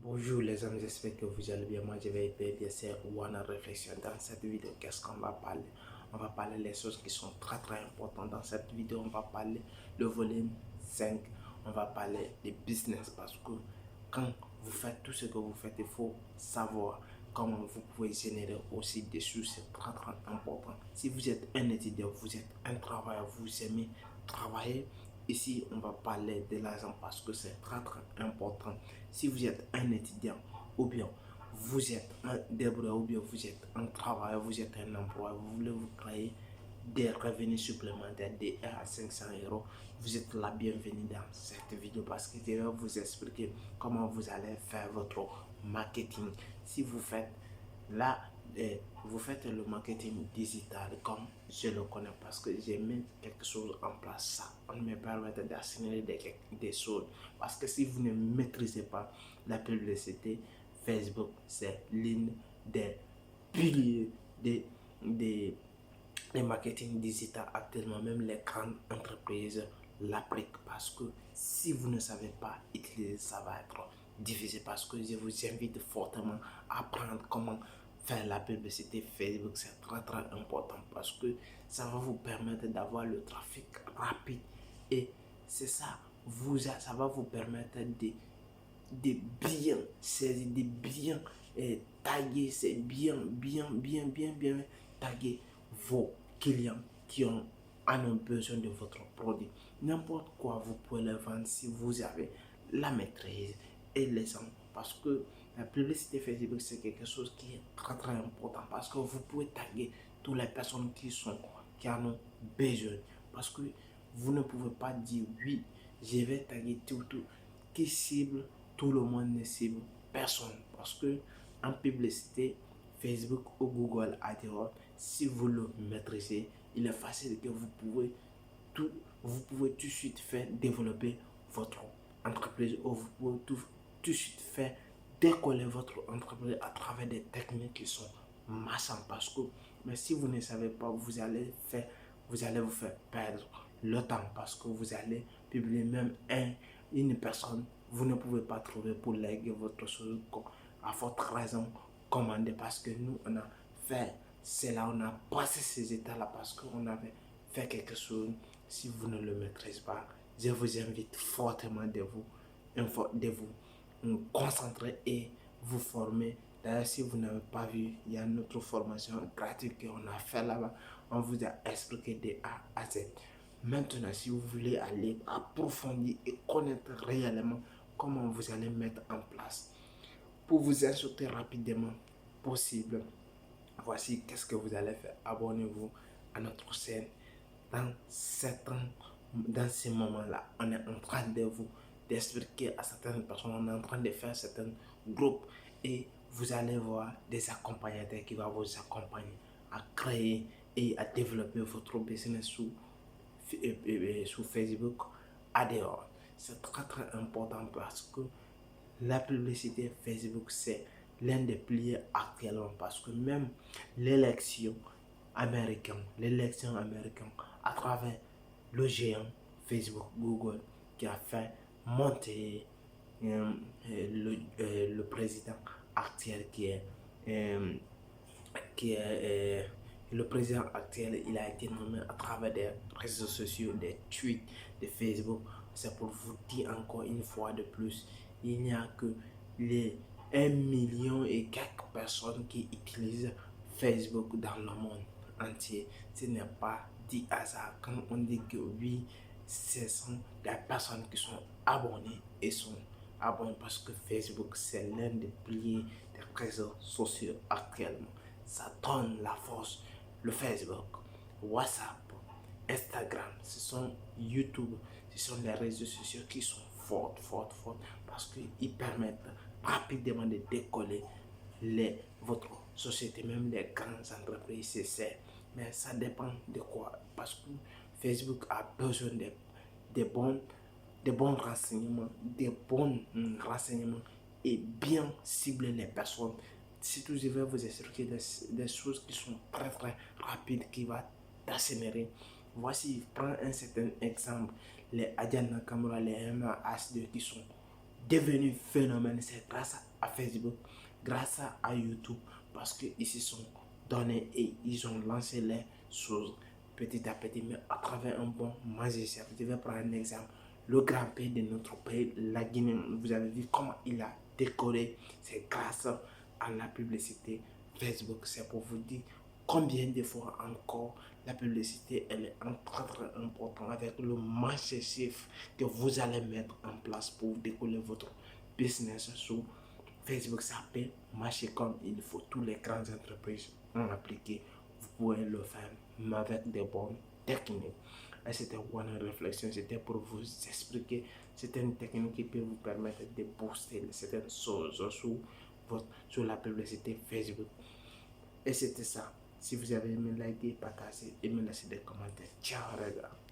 Bonjour les amis, j'espère que vous allez bien. Moi je vais hyper bien, c'est One Réflexion. Dans cette vidéo, qu'est-ce qu'on va parler? On va parler des choses qui sont très importantes. Dans cette vidéo, on va parler le volume 5. On va parler des business parce que quand vous faites tout ce que vous faites, il faut savoir comment vous pouvez générer aussi des sous. C'est très important. Si vous êtes un étudiant, vous êtes un travailleur, vous aimez travailler. Ici, on va parler de l'argent parce que c'est très important. Si vous êtes un étudiant ou bien vous êtes un débrouillard ou bien vous êtes un travailleur, vous êtes un employeur, vous voulez vous créer des revenus supplémentaires de 1 à 500 euros, vous êtes la bienvenue dans cette vidéo parce que je vais vous expliquer comment vous allez faire votre marketing. Si vous faites là, vous faites le marketing digital comme je le connais parce que j'ai mis quelque chose en place. Ça, on me permet d'assimiler des choses. Parce que si vous ne maîtrisez pas la publicité, Facebook, c'est l'une des piliers des marketing digital actuellement. Même les grandes entreprises l'appliquent parce que si vous ne savez pas utiliser, ça va être difficile parce que je vous invite fortement à apprendre comment faire la publicité Facebook. C'est très important parce que ça va vous permettre d'avoir le trafic rapide et c'est ça, ça va vous permettre de bien saisir, de bien taguer, c'est bien taguer vos clients qui en ont besoin de votre produit. N'importe quoi, vous pouvez le vendre si vous avez la maîtrise et les gens. Parce que la publicité Facebook, c'est quelque chose qui est très important parce que vous pouvez taguer toutes les personnes qui en ont besoin. Parce que vous ne pouvez pas dire oui, je vais taguer tout qui cible tout le monde, ne cible personne. Parce que en publicité, Facebook ou Google AdWords, si vous le maîtrisez, il est facile que vous pouvez tout de suite faire développer votre entreprise ou vous pouvez tout de suite faire décoller votre entreprise à travers des techniques qui sont marchandes. Parce que, mais si vous ne savez pas, vous allez vous faire perdre le temps parce que vous allez publier même une personne, vous ne pouvez pas trouver pour léguer votre chose à votre raison commandée parce que nous, on a fait cela, on a passé ces états-là parce qu'on avait fait quelque chose. Si vous ne le maîtrisez pas, je vous invite fortement de vous concentrer et vous former. D'ailleurs, si vous n'avez pas vu, il y a une autre formation gratuite qu'on a fait là-bas. On vous a expliqué de A à Z. Maintenant, si vous voulez aller approfondir et connaître réellement comment vous allez mettre en place pour vous insulter rapidement possible, voici qu'est-ce que vous allez faire. Abonnez-vous à notre chaîne. Dans ces moments-là, on est en train de vous d'expliquer à certaines personnes, on est en train de faire certains groupes et vous allez voir des accompagnateurs qui vont vous accompagner à créer et à développer votre business sous Facebook AdWords. C'est très important parce que la publicité Facebook, c'est l'un des piliers actuellement parce que même l'élection l'élection américaine à travers le géant Facebook, Google, qui a fait monter le président actuel euh, qui est le président actuel, il a été nommé à travers des réseaux sociaux, des tweets de Facebook. C'est pour vous dire encore une fois de plus, il n'y a que les 1 million et quelques personnes qui utilisent Facebook dans le monde entier. Ce n'est pas dit hasard quand on dit que oui, ce sont des personnes qui sont abonnées et sont abonnées parce que Facebook c'est l'un des piliers des réseaux sociaux actuellement. Ça donne la force. Le Facebook, WhatsApp, Instagram, ce sont YouTube, ce sont les réseaux sociaux qui sont forts parce qu'ils permettent rapidement de décoller votre société, même les grandes entreprises, c'est mais ça dépend de quoi. Parce que Facebook a besoin de bons renseignements, et bien cibler les personnes. Surtout, je vais vous expliquer des choses qui sont très rapides, qui vont t'accélérer. Voici, prends un certain exemple, les Adiana Nakamura, les MHD qui sont devenu phénomène, c'est grâce à Facebook, grâce à YouTube, parce qu'ils se sont donnés et ils ont lancé les choses petit à petit, mais à travers un bon magicien. Je vais prendre un exemple. Le grand pays de notre pays, la Guinée, vous avez vu comment il a décoré, c'est grâce à la publicité Facebook. C'est pour vous dire combien de fois encore la publicité elle est très importante avec le marché chiffre que vous allez mettre en place pour décoller votre business sur Facebook. S'appelle marché comme il faut. Toutes les grandes entreprises ont appliqué. Vous pouvez le faire mais avec des bonnes techniques. Et c'était une réflexion, c'était pour vous expliquer. C'était une technique qui peut vous permettre de booster certaines choses sur la publicité Facebook. Et c'était ça. Si vous avez aimé, likez, partagez et me laissez des commentaires. Ciao, les gars.